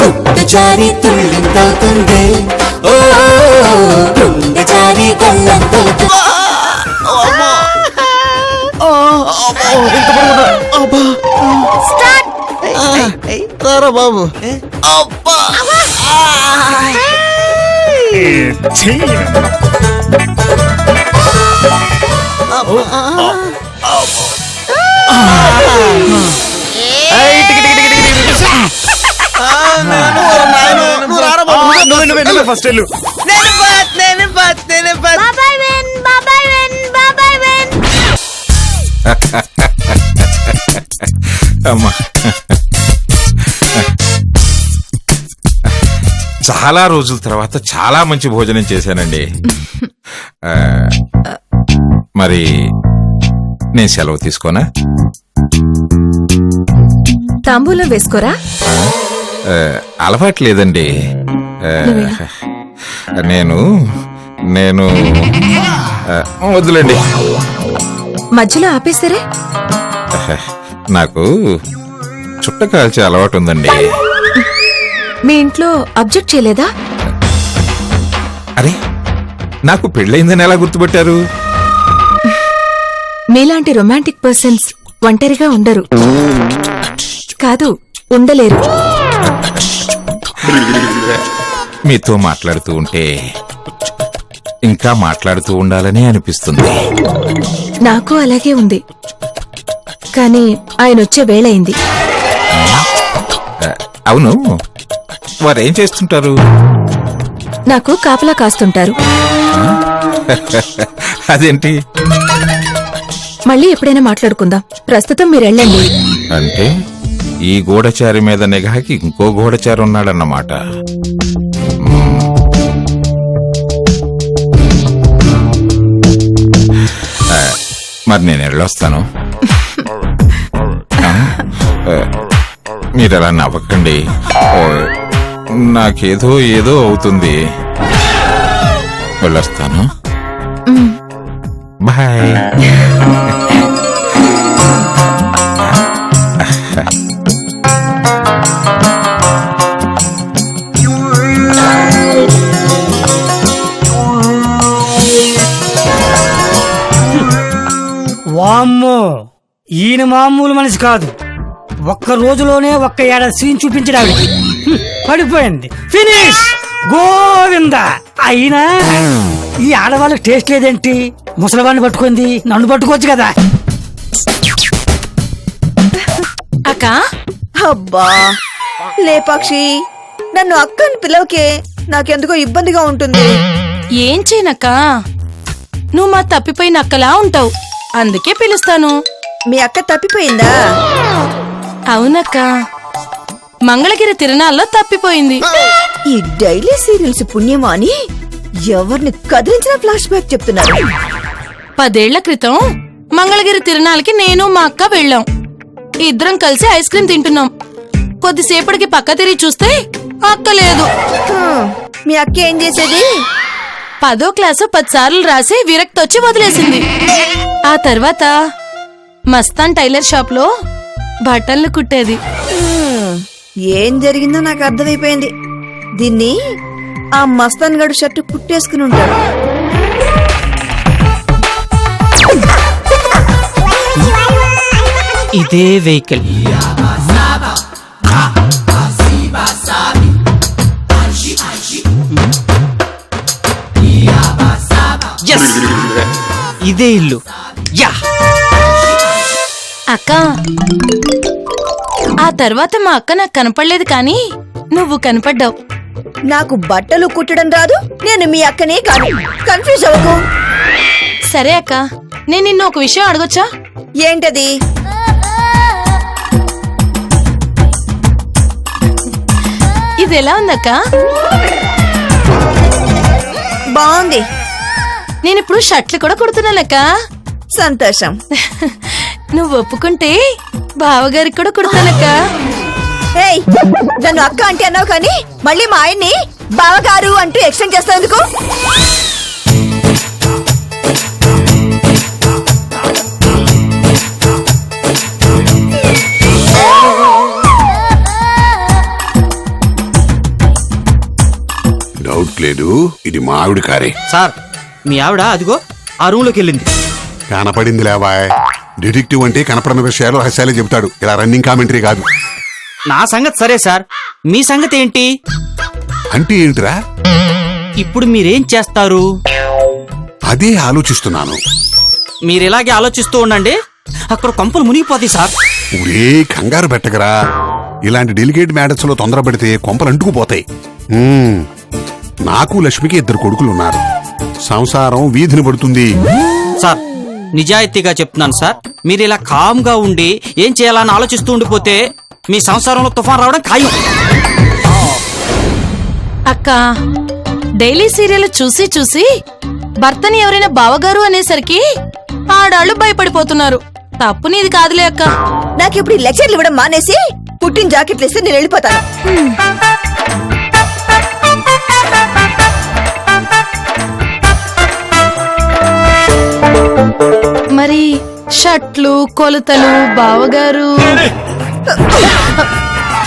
గుండె జారి తుళ్ళింతవుతుంది, ఓ గుండె జారి గల్లంతవుతుంది. రారా బాబు. ఫస్ట్ వెళ్ళు. అమ్మా చాలా రోజుల తర్వాత చాలా మంచి భోజనం చేశానండి. మరి నేను సెలవు తీసుకోనా? తాంబూలం వేసుకోరా? అలవాటు లేదండి. నేను నేను వద్దులేండి. మధ్యలో ఆపేసరే. నాకు చుట్ట కాల్చే అలవాటు ఉందండి. మీ ఇంట్లో అబ్జెక్ట్ చేయలేదా? అరే, నాకు పెళ్ళయిందని ఎలా గుర్తుపట్టారు? మీలాంటి రొమాంటిక్ పర్సన్స్ ఒంటరిగా ఉండరు. కాదు, ఉండలేరు. మీతో మాట్లాడుతూ ఉంటే ఇంకా మాట్లాడుతూ ఉండాలని అనిపిస్తుంది. నాకు అలాగే ఉంది, కానీ ఆయన వచ్చే వేళయింది. అవును, వారేం చేస్తుంటారు? నాకు కాపలా కాస్తుంటారు. అదేంటి? మళ్ళీ ఎప్పుడైనా మాట్లాడుకుందాం. ప్రస్తుతం మీరు వెళ్ళండి. అంటే ఈ గూఢచారి మీద నిఘాకి ఇంకో గూఢచారి ఉన్నాడన్నమాట. మరి నేను వెళ్ళొస్తాను. మీరలా నవ్వకండి, నాకేదో ఏదో అవుతుంది. వెళ్ళొస్తాను. బాయ్. వామ్మో, ఈయన మామూలు మనిషి కాదు. ఒక్క రోజులోనే ఒక్క ఏడాది సీన్ చూపించడానికి పడిపోయింది. ఫినిష్ గోవింద. అయినా ఈ ఆడవాళ్ళకి టేస్ట్ లేదేంటి? ముసలివాడిని పట్టుకుంది, నన్ను పట్టుకోవచ్చు కదా. అక్క, అబ్బా లేపాక్షి, నన్ను అక్కని పిలవకే. నాకెందుకో ఇబ్బందిగా ఉంటుంది. ఏం చేయనక్క, నువ్వు మా తప్పిపోయిన అక్కలా ఉంటావు, అందుకే పిలుస్తాను. మీ అక్క తప్పిపోయిందా? అవునక్క, మంగళగిరి తిరునాళ్ళలో తప్పిపోయింది. ఈ డైలీ సీరియల్స్ పుణ్యమా అని ఎవరిని కదిలించిన ఫ్లాష్ బ్యాక్ చెప్తున్నారు. 10 ఏళ్ల క్రితం మంగళగిరి తిరునాళ్ళకి నేను మా అక్క వెళ్ళాం. ఇద్దరం కలిసి ఐస్ క్రీమ్ తింటున్నాం. కొద్దిసేపటికి పక్క తిరిగి చూస్తే అక్క లేదు. మీ అక్క ఏం చేసేది? 10వ క్లాసు 10 సార్లు రాసి విరక్తి వచ్చి వదిలేసింది. ఆ తర్వాత మస్తాన్ టైలర్ షాప్ లో బట్టలు కుట్టేది. ఏం జరిగిందో నాకు అర్థమైపోయింది. దీన్ని ఆ మస్తాన్ గడు షర్టు కుట్టేసుకుని ఉంటాడు. ఇదే వెహికల్. ఇదే ఇల్లు. యా అక్క, ఆ తర్వాత మా అక్క నాకు కనపడలేదు, కానీ నువ్వు కనపడ్డావు. నాకు బట్టలు కుట్టడం రాదు, నేను మీ అక్కనే కాదు. కన్ఫ్యూజ్ అవ్వకు. సరే అక్క, నేను నిన్ను ఒక విషయం అడగొచ్చా? ఏంటది? ఇది ఎలా ఉందక్క? బాగుంది. నేనిప్పుడు షర్ట్లు కూడా కుడుతున్నానక్క. సంతోషం. నువ్వు ఒప్పుకుంటే బావగారికి కూడా కుడతానక్క. ఏయ్, నన్ను అక్క అంటే అన్నావు, కానీ మళ్ళీ మా ఆయన్ని బావగారు అంటూ ఎక్స్టెండ్ చేస్తావు ఎందుకు? కనిపించట్లేదు. ఇది మా ఆవిడ కారే. సార్ మీ ఆవిడ అదిగో ఆ రూమ్ లోకి వెళ్ళింది. కనపడింది లేవాయ్. డిటెక్టివ్ అంటే కనపడిన విషయాలు రహస్యాలే చెబుతాడు, ఇలా రన్నింగ్ కామెంటరీ కాదు. నా సంగతి సరే సార్, మీ సంగతి ఏంటి? అంటే ఏంటిరా? ఇప్పుడు మీరేం చేస్తారు? అదే ఆలోచిస్తున్నాను. మీరు ఇలాగే ఆలోచిస్తూ ఉండండి, అక్కడ కొంపలు మునిగిపోతాయి సార్. ఊరే కంగారు పెట్టగరా. ఇలాంటి డెలికేట్ మ్యాటర్స్ లో తొందరపడితే కొంపలు అంటుకుపోతాయి. నాకు లక్ష్మికి 2 కొడుకులున్నారు. సంసారం వీధిని పడుతుంది. సార్ నిజాయితీగా చెప్తున్నాను సార్, మీరు ఇలా కామ్గా ఉండి ఏం చేయాలని ఆలోచిస్తూ ఉండిపోతే మీ సంసారంలో తుఫాన్ రావడం ఖాయం. అక్క డైలీ సీరియల్ చూసి చూసి భర్తని ఎవరైనా బావగారు అనేసరికి ఆడాళ్ళు భయపడిపోతున్నారు. తప్పు నీది కాదులే అక్క. నాకిప్పుడు ఈ లెక్చర్లు ఇవ్వడం మానేసి పుట్టిన జాకెట్లు ఇస్తే నేను వెళ్ళిపోతాను. మరి షర్ట్లు కొలతలు బావగారు.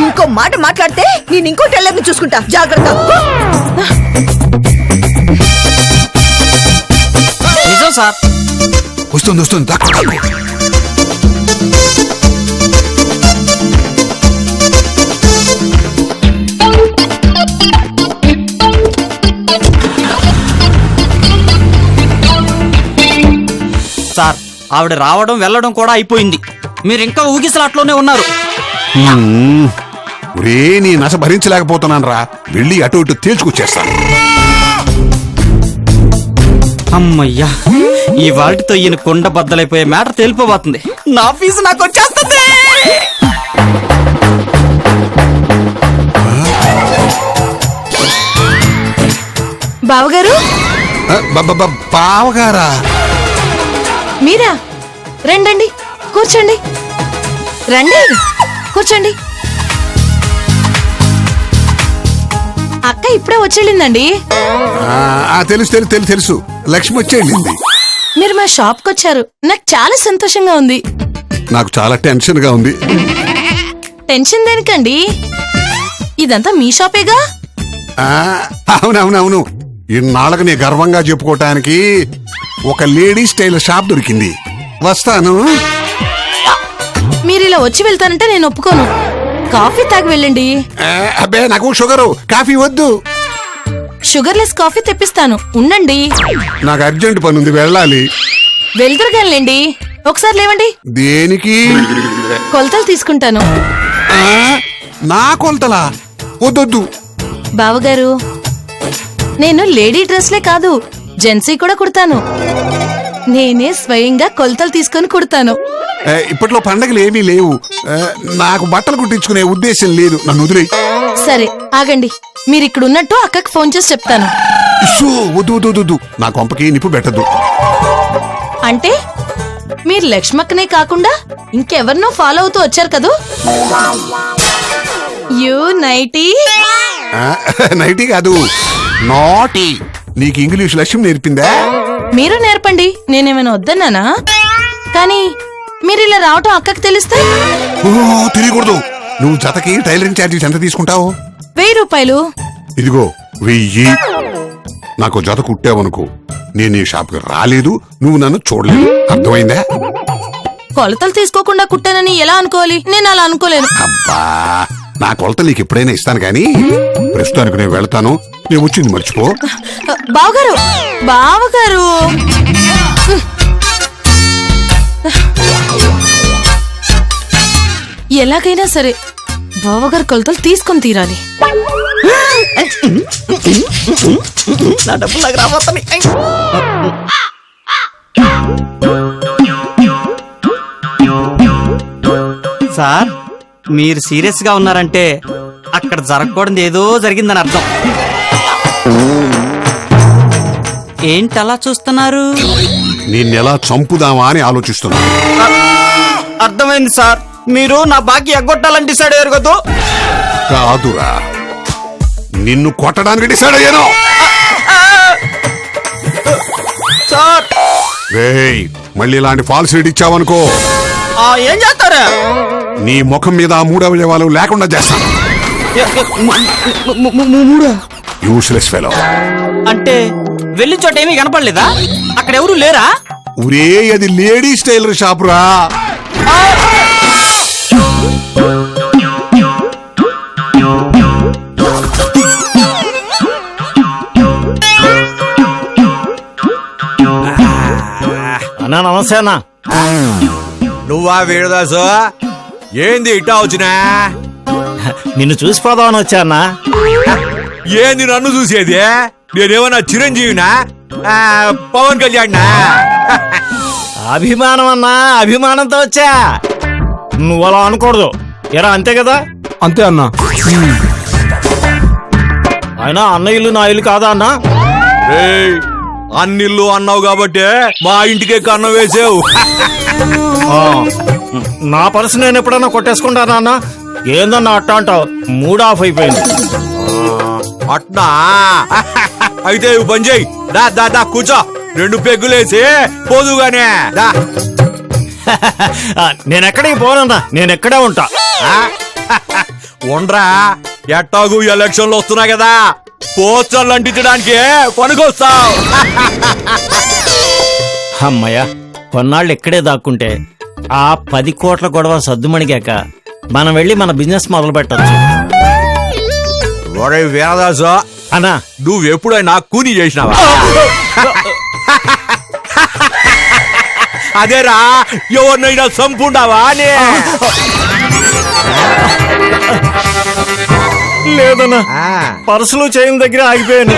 ఇంకో మాట మాట్లాడితే నేను ఇంకో టెల్లర్ని చూసుకుంటా, జాగ్రత్త. నిజం సార్. వస్తుంది దక్కు. సార్ ఆవిడ రావడం వెళ్ళడం కూడా అయిపోయింది, మీరు ఇంకా ఊగిసలాట్లోనే ఉన్నారు. ఒరే నీ నశ భరించలేకపోతున్నాను రా. వెళ్ళి అటు ఇటు తేల్చుకొచ్చేస్తాను. అమ్మయ్యా, ఈ వాటితో ఈయన కొండ బద్దలైపోయే మ్యాటర్ తేలిపోబోతుంది. నా ఫీజు నాకు వచ్చేస్తుంది. బావగారు బావగారా? మీరా? రండి కూర్చోండి. రండి కూర్చోండి. అక్క ఇప్పుడే వచ్చేళ్ళిందండి. తెలుసు లక్ష్మి వచ్చేళ్ళింది. మీరు మా షాప్ కి వచ్చారు, నాకు చాలా సంతోషంగా ఉంది. నాకు చాలా టెన్షన్ గా ఉంది. టెన్షన్ దేనికండి, ఇదంతా మీ షాపేగా. అవునవునవును. ఇన్నాళ్ళకి నీ గర్వంగా చెప్పుకోవటానికి ఒక లేడీస్ టైలర్ షాప్ దొరికింది. వస్తాను. మీరు ఇలా వచ్చి వెళ్తానంటే నేను ఒప్పుకోను. కాఫీ తాగి వెళ్ళండి. అబ్బే నాకు షుగరు కాఫీ వద్దు. షుగర్లెస్ కాఫీ తెప్పిస్తాను, ఉండండి. నాకు అర్జెంట్ పని ఉంది, వెళ్ళాలి. వెళ్తురుగానండి. ఒకసారి లేవండి. దేనికి? కొలతలు తీసుకుంటాను. నా కొలతలా? వద్దొద్దు. బావగారు నేను లేడీ డ్రెస్లే కాదు జెన్సీ కూడా కుడతాను. నేనే స్వయంగా కొలతలు తీసుకొని కుడతాను. ఇప్పట్లో పండగలు ఏమీ లేవు. నాకు బట్టలు కుట్టించుకునే ఉద్దేశం లేదు. నన్ను వదిలే. సరే ఆగండి, మీరు ఇక్కడ ఉన్నట్టు అక్కకి ఫోన్ చేసి చెప్తాను. వద్దు. నా కొంపకి నిప్పు పెట్టద్దు. అంటే మీరు లక్ష్మక్కనే కాకుండా ఇంకెవరినో ఫాలో అవుతూ వచ్చారు కదూ. You nighty. నైటీ కాదు, నాటీ. నీకు ఇంగ్లీష్ లక్ష్యం నేర్పిందా? మీరు నేర్పండి, నేనేమైనా వద్దన్నానా? కానీ మీరు ఇలా రావటం అక్కకి తెలిస్తే? తెలియకూడదు. నువ్వు జతకి టైలరింగ్ ఛార్జీస్ ఎంత తీసుకుంటావు? 1000 రూపాయలు. ఇదిగో 1000. నాకు జత కుట్టావనుకో, నేను ఈ షాప్కి రాలేదు, నువ్వు నన్ను చూడలేదు. అర్థమైందా? కొలతలు తీసుకోకుండా కుట్టానని ఎలా అనుకోవాలి? నేను అలా అనుకోలేను. అబ్బా, నా కొలత నీకు ఎప్పుడైనా ఇస్తాను గానీ ప్రస్తుతానికి నేను వెళ్తాను. నేను వచ్చింది మర్చిపో. బావగారు ఎలాగైనా సరే బావగారు కొలతలు తీసుకొని తీరాలి. నా డబ్బులు నాకు రాబోతున్నాయి. సార్ మీరు సీరియస్ గా ఉన్నారంటే అక్కడ జరగకూడదు ఏదో జరిగిందని అర్థం. ఏంటి అలా చూస్తున్నారు? నిన్నెలా చంపుదామా అని ఆలోచిస్తున్నా. అర్థమైంది సార్, మీరు నా బాకీ ఎగ్గొట్టాలని డిసైడ్ అయ్యారు కదా. కాదురా, నిన్ను కొట్టడానికి డిసైడ్ అయ్యాను. సార్ రేయ్, మళ్ళీ ఇలాంటి ఫాల్స్ రీడ్ ఇచ్చావనుకో ఏం చేస్తారా? నీ ముఖం మీద 3 అవయవాలు లేకుండా చేస్తాను. Useless fellow. అంటే వెళ్ళిన చోట ఏమీ కనపడలేదా? అక్కడ ఎవరు లేరా? ఒరే అది లేడీస్ టైలర్ షాప్ రా. అన్నా నమస్తే అన్నా. నువ్వా వీరదాసు? ఏంది ఇట్టా వచ్చినా? నిన్ను చూసిపోదామని వచ్చా అన్నా. ఏంది నన్ను చూసేది? నేనేమన్నా చిరంజీవినా, పవన్ కళ్యాణ్నా? అభిమానం అన్నా, అభిమానంతో వచ్చా. నువ్వు అలా అనకూడదు. ఎరా అంతే కదా? అంతే అన్నా. అయినా అన్న ఇల్లు నా ఇల్లు కాదా అన్నా? ఏయ్, అన్నిల్లు అన్నావు కాబట్టి మా ఇంటికే కన్నం వేసావు. ఆ, నా పర్సు నేను ఎప్పుడన్నా కొట్టేసుకుంటానా అన్నా? ఏందన్నా అట్ట అంటావు? మూడ్ ఆఫ్ అయిపోయింది. అట్నా? అయితే ఇవి పని చేయి. దా దా దా కూర్చో. 2 పెగ్గులేసి పోదుగానే దా. నేనెక్కడికి పోనన్నా, నేనెక్కడే ఉంటా. ఉండరా, ఎట్టాగు ఎలక్షన్లు వస్తున్నాయి కదా, పోస్టర్లు అంటించడానికి పనికొస్తావు. అమ్మయ్య, కొన్నాళ్ళు ఇక్కడే దాక్కుంటే ఆ 10 కోట్ల గొడవ సద్దుమణిగాక మనం వెళ్ళి మన బిజినెస్ మొదలు పెట్టచ్చు. ఒరే వీరదాసు, అన్నా నువ్వెప్పుడైనా కూని చేసినావా? అదేరా, ఎవరినైనా చంపుండావా అని. లేదన్నా, ఆ, పర్సులు చైన్ దగ్గర ఆగిపోయాను.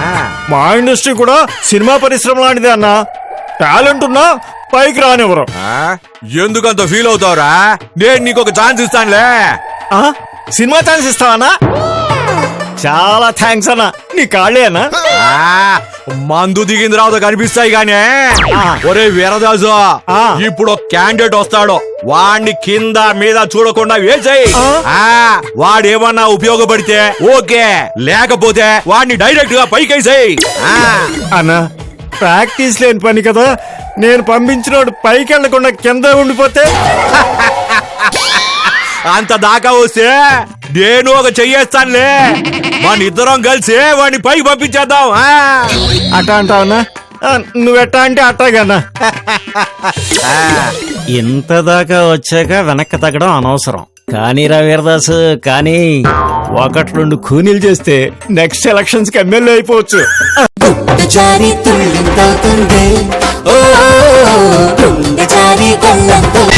ఆ. మా ఇండస్ట్రీ కూడా సినిమా పరిశ్రమ లాంటిదే అన్నా. టాలెంట్ ఉన్నా పైకి రానివ్వరు. ఆ? ఎందుకంత ఫీల్ అవుతావురా? నేను నీకు ఒక ఛాన్స్ ఇస్తానులే. ఆ? సినిమా ఛాన్స్ ఇస్తావన్నా? చాలా థ్యాంక్స్ అన్నా. నీ కాళ్ళే అన్నా. ఆ, మందు దిగిన తర్వాత కనిపిస్తాయి గానే. ఒరే వీరదాసు, ఆ. ఇప్పుడు ఒక క్యాండిడేట్ వస్తాడు, వాడిని కింద మీద చూడకుండా వేసేయి. వాడేమన్నా ఉపయోగపడితే ఓకే, లేకపోతే వాడిని డైరెక్ట్ గా పైకేసేయి. అన్నా, ప్రాక్టీస్ లేని పని కదా. నేను పంపించినోడు పైకి వెళ్లకుండా కింద ఉండిపోతే అంత దాకా వస్తే నేను ఒక చెయ్యేస్తానులే. మన ఇద్దరం కలిసి వాడిని పైకి పంపించేద్దాం. అట్టా అంటావన్నా? నువ్వెట్టా అంటే అట్టాగన్నా. ఇంత దాకా వచ్చాక వెనక్కి తగ్గడం అనవసరం. కానీ రా వీరదాసు, కానీ 1-2 కూనీలు చేస్తే నెక్స్ట్ ఎలక్షన్స్ కి ఎమ్మెల్యే అయిపోవచ్చు. గుండె జారి తుళ్ళింతవుతుంది, ఓ గుండె జారి గల్లంతవుతుంది.